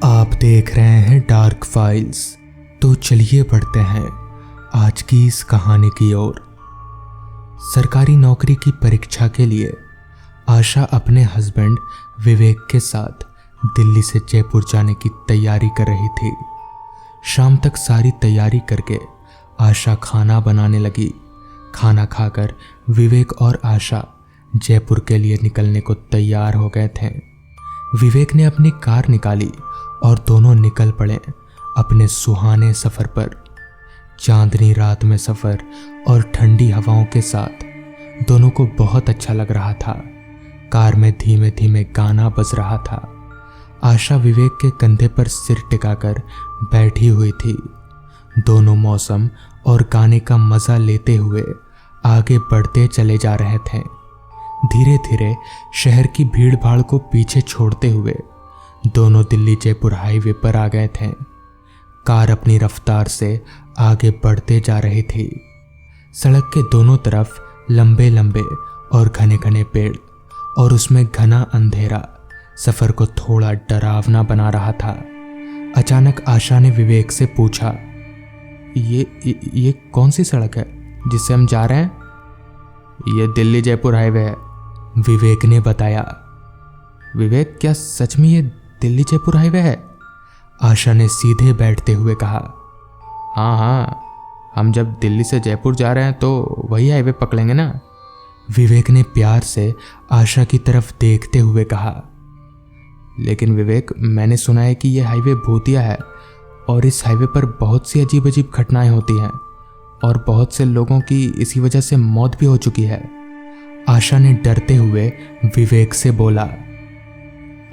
आप देख रहे हैं डार्क फाइल्स। तो चलिए बढ़ते हैं आज की इस कहानी की ओर। सरकारी नौकरी की परीक्षा के लिए आशा अपने हस्बैंड विवेक के साथ दिल्ली से जयपुर जाने की तैयारी कर रही थी। शाम तक सारी तैयारी करके आशा खाना बनाने लगी। खाना खाकर विवेक और आशा जयपुर के लिए निकलने को तैयार हो गए थे। विवेक ने अपनी कार निकाली और दोनों निकल पड़े अपने सुहाने सफर पर। चांदनी रात में सफर और ठंडी हवाओं के साथ दोनों को बहुत अच्छा लग रहा था। कार में धीमे धीमे गाना बज रहा था। आशा विवेक के कंधे पर सिर टिकाकर बैठी हुई थी। दोनों मौसम और गाने का मजा लेते हुए आगे बढ़ते चले जा रहे थे। धीरे धीरे शहर की भीड़ भाड़ को पीछे छोड़ते हुए दोनों दिल्ली जयपुर हाईवे पर आ गए थे। कार अपनी रफ्तार से आगे बढ़ते जा रही थी। सड़क के दोनों तरफ लंबे लंबे और घने घने पेड़ और उसमें घना अंधेरा सफर को थोड़ा डरावना बना रहा था। अचानक आशा ने विवेक से पूछा, ये कौन सी सड़क है जिससे हम जा रहे हैं? ये दिल्ली जयपुर हाईवे है, विवेक ने बताया। विवेक, क्या सच में ये दिल्ली जयपुर हाईवे है? आशा ने सीधे बैठते हुए कहा। हाँ, हम जब दिल्ली से जयपुर जा रहे हैं तो वही हाईवे पकड़ेंगे ना, विवेक ने प्यार से आशा की तरफ देखते हुए कहा। लेकिन विवेक, मैंने सुना है कि यह हाईवे भूतिया है और इस हाईवे पर बहुत सी अजीब अजीब घटनाएं होती हैं और बहुत से लोगों की इसी वजह से मौत भी हो चुकी है, आशा ने डरते हुए विवेक से बोला।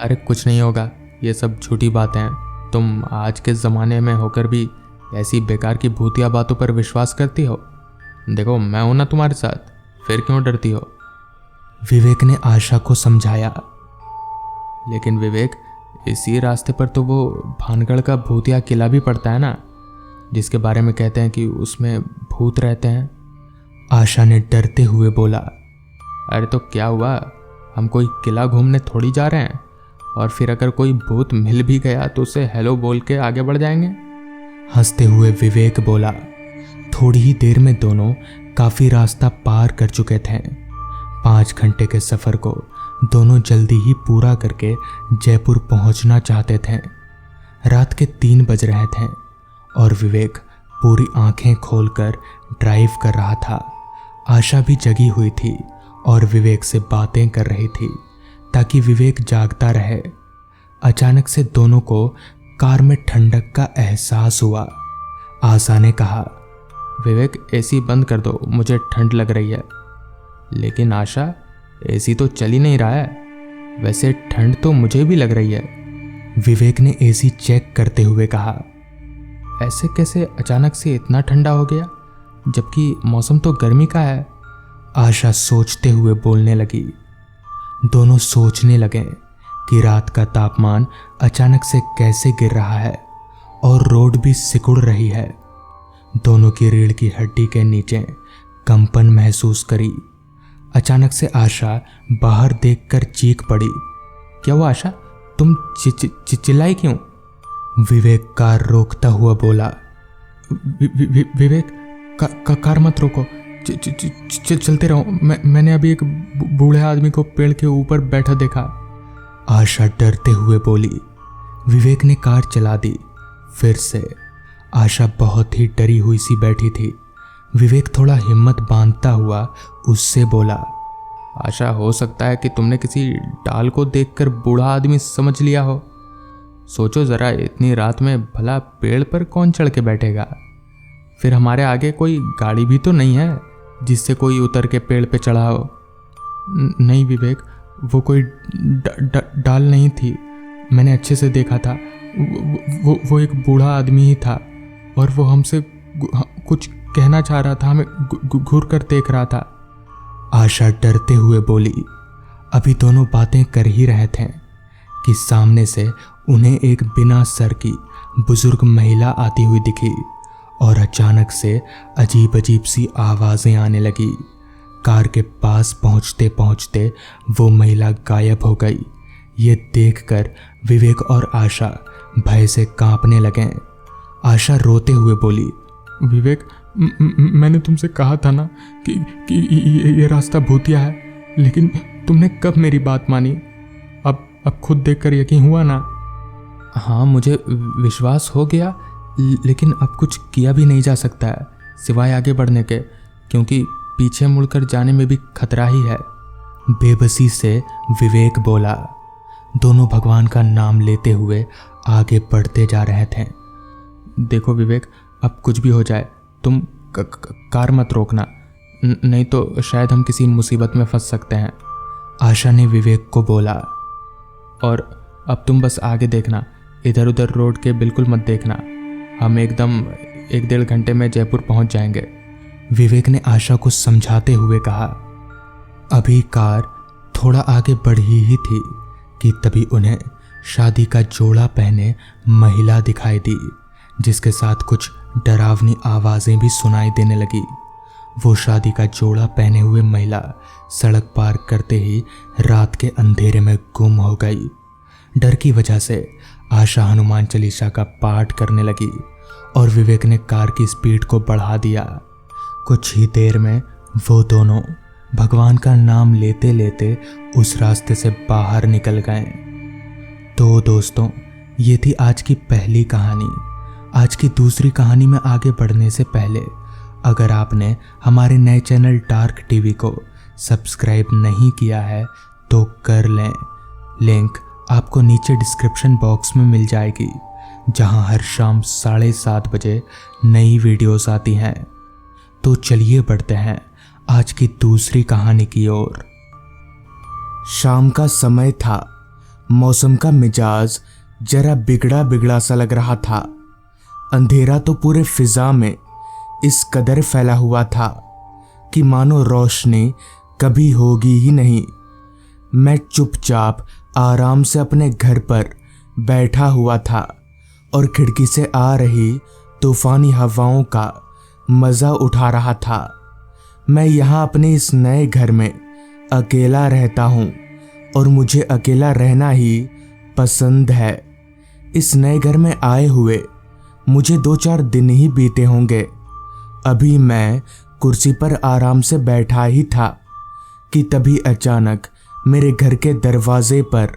अरे कुछ नहीं होगा, ये सब झूठी बातें हैं। तुम आज के ज़माने में होकर भी ऐसी बेकार की भूतिया बातों पर विश्वास करती हो। देखो, मैं हूं ना तुम्हारे साथ, फिर क्यों डरती हो, विवेक ने आशा को समझाया। लेकिन विवेक, इसी रास्ते पर तो वो भानगढ़ का भूतिया किला भी पड़ता है ना, जिसके बारे में कहते हैं कि उसमें भूत रहते हैं, आशा ने डरते हुए बोला। अरे तो क्या हुआ, हम कोई किला घूमने थोड़ी जा रहे हैं, और फिर अगर कोई भूत मिल भी गया तो उसे हेलो बोल के आगे बढ़ जाएंगे, हंसते हुए विवेक बोला। थोड़ी ही देर में दोनों काफी रास्ता पार कर चुके थे। 5 घंटे के सफर को दोनों जल्दी ही पूरा करके जयपुर पहुंचना चाहते थे। रात के 3 बज रहे थे और विवेक पूरी आंखें खोलकर ड्राइव कर रहा था। आशा भी जगी हुई थी और विवेक से बातें कर रही थी ताकि विवेक जागता रहे। अचानक से दोनों को कार में ठंडक का एहसास हुआ। आशा ने कहा, विवेक, एसी बंद कर दो, मुझे ठंड लग रही है। लेकिन आशा, एसी तो चल ही नहीं रहा है, वैसे ठंड तो मुझे भी लग रही है, विवेक ने एसी चेक करते हुए कहा। ऐसे कैसे अचानक से इतना ठंडा हो गया, जबकि मौसम तो गर्मी का है, आशा सोचते हुए बोलने लगी। दोनों सोचने लगे कि रात का तापमान अचानक से कैसे गिर रहा है और रोड भी सिकुड़ रही है। दोनों की रीढ़ की हड्डी के नीचे कंपन महसूस करी। अचानक से आशा बाहर देखकर चीख पड़ी। क्या हुआ आशा, तुम चिल्लाई क्यों? विवेक कार रोकता हुआ बोला। विवेक, कार मत रोको, चलते रहो, मैंने अभी एक बूढ़े आदमी को पेड़ के ऊपर बैठा देखा, आशा डरते हुए बोली। विवेक ने कार चला दी फिर से। आशा बहुत ही डरी हुई सी बैठी थी। विवेक थोड़ा हिम्मत बांधता हुआ उससे बोला, आशा, हो सकता है कि तुमने किसी डाल को देखकर बूढ़ा आदमी समझ लिया हो। सोचो जरा, इतनी रात में भला पेड़ पर कौन चढ़ के बैठेगा? फिर हमारे आगे कोई गाड़ी भी तो नहीं है जिससे कोई उतर के पेड़ पे चढ़ा हो। नहीं विवेक, वो कोई डाल नहीं थी, मैंने अच्छे से देखा था। वो एक बूढ़ा आदमी ही था और वो हमसे कुछ कहना चाह रहा था, हमें घूर कर देख रहा था, आशा डरते हुए बोली। अभी दोनों बातें कर ही रहे थे कि सामने से उन्हें एक बिना सर की बुजुर्ग महिला आती हुई दिखी और अचानक से अजीब अजीब सी आवाज़ें आने लगी। कार के पास पहुंचते पहुंचते वो महिला गायब हो गई। ये देखकर विवेक और आशा भय से कांपने लगे। आशा रोते हुए बोली, विवेक, मैंने तुमसे कहा था ना कि ये रास्ता भूतिया है, लेकिन तुमने कब मेरी बात मानी? अब खुद देखकर यकीन हुआ ना? हाँ, मुझे विश्वास हो गया, लेकिन अब कुछ किया भी नहीं जा सकता है सिवाय आगे बढ़ने के, क्योंकि पीछे मुड़कर जाने में भी खतरा ही है। बेबसी से विवेक बोला। दोनों भगवान का नाम लेते हुए आगे बढ़ते जा रहे थे। देखो विवेक, अब कुछ भी हो जाए तुम कार मत रोकना, नहीं तो शायद हम किसी मुसीबत में फंस सकते हैं, आशा ने विवेक को बोला। और अब तुम बस आगे देखना, इधर उधर रोड के बिल्कुल मत देखना, हम एकदम 1-1.5 घंटे में जयपुर पहुंच जाएंगे, विवेक ने आशा को समझाते हुए कहा। अभी कार थोड़ा आगे बढ़ी ही थी कि तभी उन्हें शादी का जोड़ा पहने महिला दिखाई दी, जिसके साथ कुछ डरावनी आवाजें भी सुनाई देने लगी। वो शादी का जोड़ा पहने हुए महिला सड़क पार करते ही रात के अंधेरे में गुम हो गई। डर की वजह से आशा हनुमान चालीसा का पाठ करने लगी और विवेक ने कार की स्पीड को बढ़ा दिया। कुछ ही देर में वो दोनों भगवान का नाम लेते लेते उस रास्ते से बाहर निकल गए। तो दोस्तों, ये थी आज की पहली कहानी। आज की दूसरी कहानी में आगे बढ़ने से पहले अगर आपने हमारे नए चैनल डार्क टीवी को सब्सक्राइब नहीं किया है तो कर लें। लिंक आपको नीचे डिस्क्रिप्शन बॉक्स में मिल जाएगी, जहां हर शाम 7:30 बजे नई वीडियोस आती हैं। तो चलिए बढ़ते हैं आज की दूसरी कहानी की ओर। शाम का समय था। मौसम का मिजाज जरा बिगड़ा बिगड़ा सा लग रहा था। अंधेरा तो पूरे फिजा में इस कदर फैला हुआ था कि मानो रोशनी कभी होगी ही नहीं। मैं चुपचाप आराम से अपने घर पर बैठा हुआ था और खिड़की से आ रही तूफानी हवाओं का मज़ा उठा रहा था। मैं यहाँ अपने इस नए घर में अकेला रहता हूँ और मुझे अकेला रहना ही पसंद है। इस नए घर में आए हुए मुझे 2-4 दिन ही बीते होंगे। अभी मैं कुर्सी पर आराम से बैठा ही था कि तभी अचानक मेरे घर के दरवाजे पर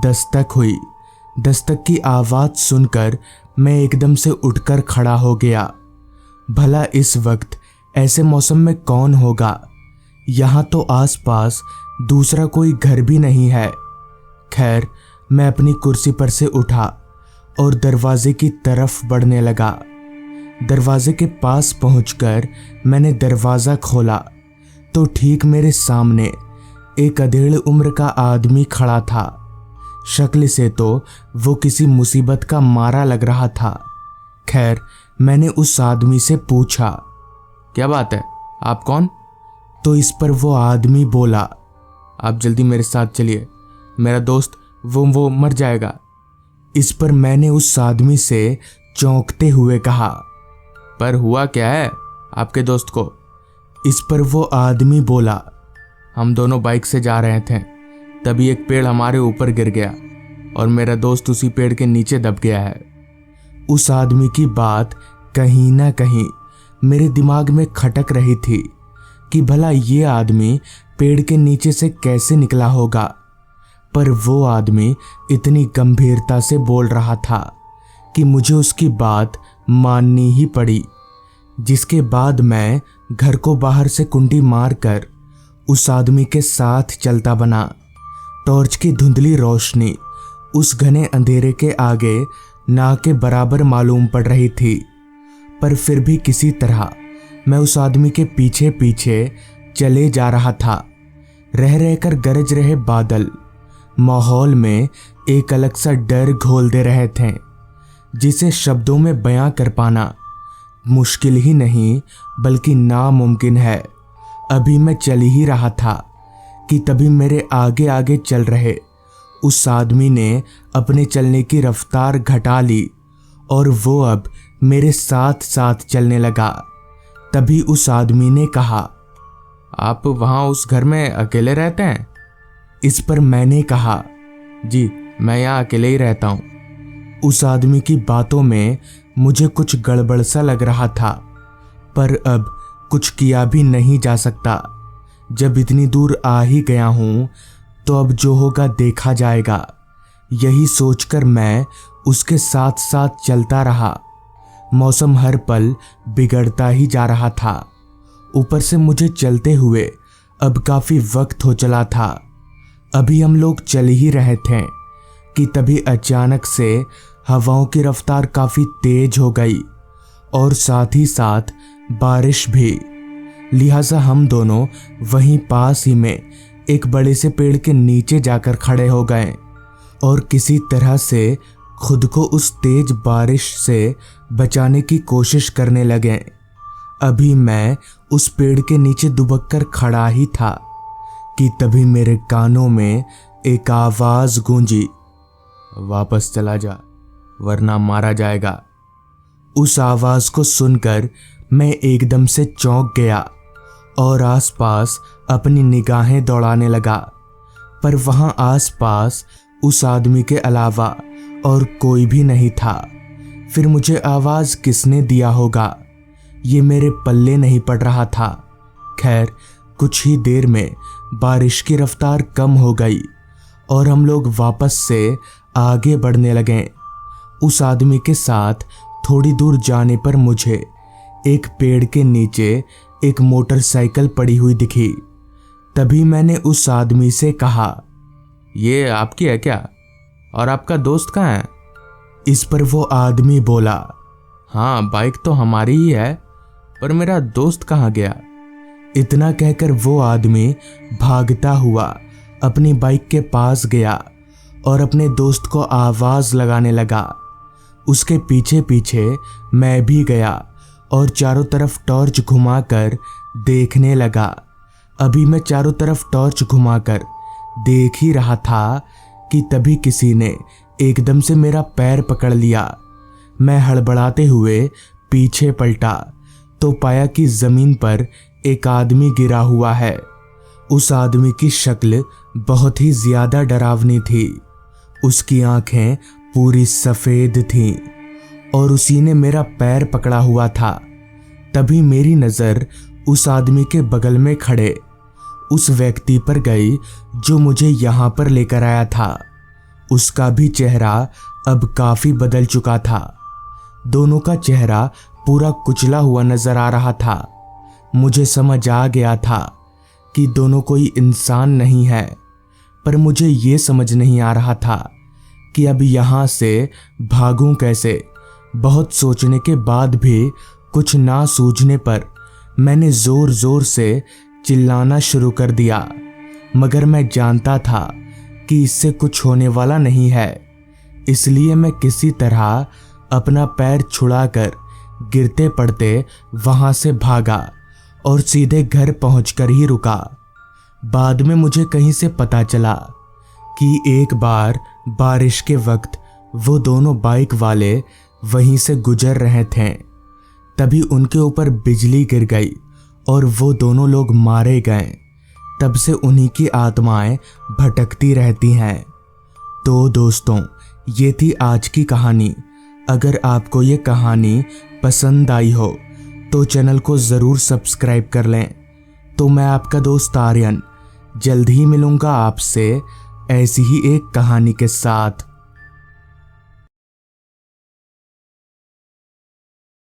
दस्तक हुई। दस्तक की आवाज़ सुनकर मैं एकदम से उठकर खड़ा हो गया। भला इस वक्त ऐसे मौसम में कौन होगा? यहाँ तो आसपास दूसरा कोई घर भी नहीं है। खैर, मैं अपनी कुर्सी पर से उठा और दरवाजे की तरफ बढ़ने लगा। दरवाजे के पास पहुंचकर मैंने दरवाज़ा खोला तो ठीक मेरे सामने एक अधेड़ उम्र का आदमी खड़ा था। शक्ल से तो वो किसी मुसीबत का मारा लग रहा था। खैर, मैंने उस आदमी से पूछा, क्या बात है, आप कौन? तो इस पर वो आदमी बोला, आप जल्दी मेरे साथ चलिए, मेरा दोस्त वो मर जाएगा। इस पर मैंने उस आदमी से चौंकते हुए कहा, पर हुआ क्या है आपके दोस्त को? इस पर वो आदमी बोला, हम दोनों बाइक से जा रहे थे, तभी एक पेड़ हमारे ऊपर गिर गया और मेरा दोस्त उसी पेड़ के नीचे दब गया है। उस आदमी की बात कहीं ना कहीं मेरे दिमाग में खटक रही थी कि भला ये आदमी पेड़ के नीचे से कैसे निकला होगा। पर वो आदमी इतनी गंभीरता से बोल रहा था कि मुझे उसकी बात माननी ही पड़ी। जिसके बाद मैं घर को बाहर से कुंडी मारकर उस आदमी के साथ चलता बना। टॉर्च की धुंधली रोशनी उस घने अंधेरे के आगे ना के बराबर मालूम पड़ रही थी, पर फिर भी किसी तरह मैं उस आदमी के पीछे पीछे चले जा रहा था। रह रहकर गरज रहे बादल माहौल में एक अलग सा डर घोल दे रहे थे, जिसे शब्दों में बयां कर पाना मुश्किल ही नहीं बल्कि नामुमकिन है। अभी मैं चल ही रहा था कि तभी मेरे आगे आगे चल रहे उस आदमी ने अपने चलने की रफ्तार घटा ली और वो अब मेरे साथ साथ चलने लगा। तभी उस आदमी ने कहा, आप वहाँ उस घर में अकेले रहते हैं? इस पर मैंने कहा, जी, मैं यहाँ अकेले ही रहता हूँ। उस आदमी की बातों में मुझे कुछ गड़बड़ सा लग रहा था, पर अब कुछ किया भी नहीं जा सकता। जब इतनी दूर आ ही गया हूं तो अब जो होगा देखा जाएगा। यही सोचकर मैं उसके साथ साथ चलता रहा। मौसम हर पल बिगड़ता ही जा रहा था। ऊपर से मुझे चलते हुए अब काफी वक्त हो चला था। अभी हम लोग चल ही रहे थे कि तभी अचानक से हवाओं की रफ्तार काफी तेज हो गई और साथ ही साथ बारिश भी। लिहाजा हम दोनों वहीं पास ही में एक बड़े से पेड़ के नीचे जाकर खड़े हो गए और किसी तरह से खुद को उस तेज बारिश से बचाने की कोशिश करने लगे। अभी मैं उस पेड़ के नीचे दुबक कर खड़ा ही था कि तभी मेरे कानों में एक आवाज गूंजी, वापस चला जा वरना मारा जाएगा। उस आवाज को सुनकर मैं एकदम से चौंक गया और आसपास अपनी निगाहें दौड़ाने लगा, पर वहां आसपास उस आदमी के अलावा और कोई भी नहीं था। फिर मुझे आवाज किसने दिया होगा, ये मेरे पल्ले नहीं पड़ रहा था। खैर, कुछ ही देर में बारिश की रफ्तार कम हो गई और हम लोग वापस से आगे बढ़ने लगे। उस आदमी के साथ थोड़ी दूर जाने पर मुझे एक पेड़ के नीचे एक मोटरसाइकिल पड़ी हुई दिखी। तभी मैंने उस आदमी से कहा, ये आपकी है क्या? और आपका दोस्त कहाँ है? इस पर वो आदमी बोला, हाँ, बाइक तो हमारी ही है, पर मेरा दोस्त कहाँ गया? इतना कहकर वो आदमी भागता हुआ अपनी बाइक के पास गया और अपने दोस्त को आवाज लगाने लगा। उसके पीछे पीछे मैं भी गया और चारों तरफ टॉर्च घुमाकर देखने लगा। अभी मैं चारों तरफ टॉर्च घुमाकर देख ही रहा था कि तभी किसी ने एकदम से मेरा पैर पकड़ लिया। मैं हड़बड़ाते हुए पीछे पलटा तो पाया कि जमीन पर एक आदमी गिरा हुआ है। उस आदमी की शक्ल बहुत ही ज्यादा डरावनी थी। उसकी आंखें पूरी सफेद थीं और उसी ने मेरा पैर पकड़ा हुआ था। तभी मेरी नजर उस आदमी के बगल में खड़े उस व्यक्ति पर गई जो मुझे यहाँ पर लेकर आया था। उसका भी चेहरा अब काफी बदल चुका था। दोनों का चेहरा पूरा कुचला हुआ नजर आ रहा था। मुझे समझ आ गया था कि दोनों कोई इंसान नहीं है, पर मुझे ये समझ नहीं आ रहा था कि अब यहाँ से भागूं कैसे। बहुत सोचने के बाद भी कुछ ना सूझने पर मैंने जोर जोर से चिल्लाना शुरू कर दिया, मगर मैं जानता था कि इससे कुछ होने वाला नहीं है। इसलिए मैं किसी तरह अपना पैर छुड़ाकर गिरते पड़ते वहां से भागा और सीधे घर पहुंचकर ही रुका। बाद में मुझे कहीं से पता चला कि एक बार बारिश के वक्त वो दोनों बाइक वाले वहीं से गुजर रहे थे। तभी उनके ऊपर बिजली गिर गई और वो दोनों लोग मारे गए। तब से उन्हीं की आत्माएं भटकती रहती हैं। तो दोस्तों, ये थी आज की कहानी। अगर आपको ये कहानी पसंद आई हो तो चैनल को ज़रूर सब्सक्राइब कर लें। तो मैं आपका दोस्त आर्यन जल्द ही मिलूंगा आपसे ऐसी ही एक कहानी के साथ।